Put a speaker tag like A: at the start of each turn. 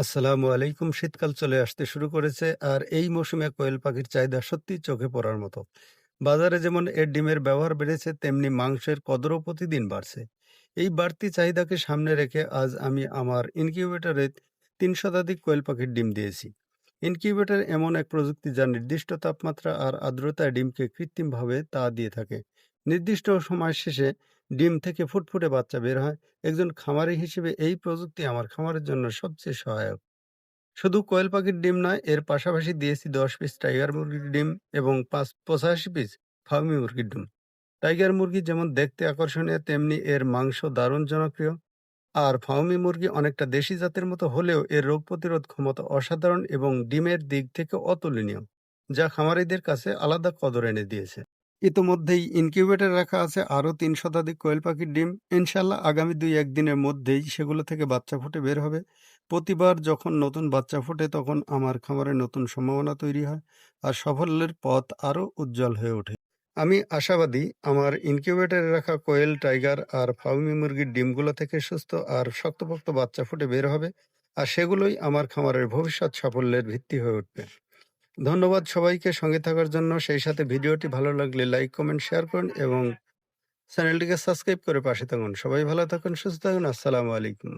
A: আসসালামু আলাইকুম। শীতকাল চলে আসতে শুরু করেছে আর এই মৌসুমে কোয়েল পাখির চাহিদা সত্যিই চোখে পড়ার মতো। বাজারে যেমন এর ডিমের ব্যবহার বেড়েছে তেমনি মাংসের কদরও প্রতিদিন বাড়ছে। এই বাড়তি চাহিদাকে সামনে রেখে আজ আমি আমার ইনকিউবেটরে ৩ শতাধিক কোয়েল পাখির ডিম দিয়েছি। ইনকিউবেটর এমন এক প্রযুক্তি যা নির্দিষ্ট তাপমাত্রা আর আর্দ্রতায় ডিমকে কৃত্রিমভাবে তা দিয়ে থাকে। নির্দিষ্ট সময় শেষে ডিম থেকে ফুটফুটে বাচ্চা বের হয়। একজন খামারি হিসেবে এই প্রযুক্তি আমার খামারের জন্য সবচেয়ে সহায়ক। শুধু কোয়েল পাখির ডিম নয়, এর পাশাপাশি দিয়েছি ১০ পিস টাইগার মুরগির ডিম এবং ৮৫ পিস ফার্মি মুরগির ডিম। টাইগার মুরগি যেমন দেখতে আকর্ষণীয় তেমনি এর মাংস দারুণ জনপ্রিয়। আর ফার্মি মুরগি অনেকটা দেশি জাতের মতো হলেও এর রোগ প্রতিরোধ ক্ষমতা অসাধারণ এবং ডিমের দিক থেকে অতুলনীয়, যা খামারিদের কাছে আলাদা কদর এনে দিয়েছে। ইতোমধ্যেই ইনকিউবেটর রাখা আছে আরও ৩ শতাধিক কোয়েল পাখির ডিম। ইনশাল্লাহ আগামী ২-১ দিনের মধ্যেই সেগুলো থেকে বাচ্চা ফুটে বের হবে। প্রতিবার যখন নতুন বাচ্চা ফোটে তখন আমার খামারে নতুন সম্ভাবনা তৈরি হয় আর সাফল্যের পথ আরও উজ্জ্বল হয়ে ওঠে। আমি আশাবাদী আমার ইনকিউবেটরে রাখা কোয়েল, টাইগার আর ফার্মি মুরগির ডিমগুলো থেকে সুস্থ আর শক্তপোক্ত বাচ্চা ফুটে বের হবে আর সেগুলোই আমার খামারের ভবিষ্যৎ সাফল্যের ভিত্তি হয়ে উঠবে। ধন্যবাদ সবাইকে সঙ্গে থাকার জন্য। সেই সাথে ভিডিওটি ভালো লাগলে লাইক, কমেন্ট, শেয়ার করুন এবং চ্যানেলটিকে সাবস্ক্রাইব করে পাশে থাকুন। সবাই ভালো থাকুন, সুস্থ থাকুন। আসসালামু আলাইকুম।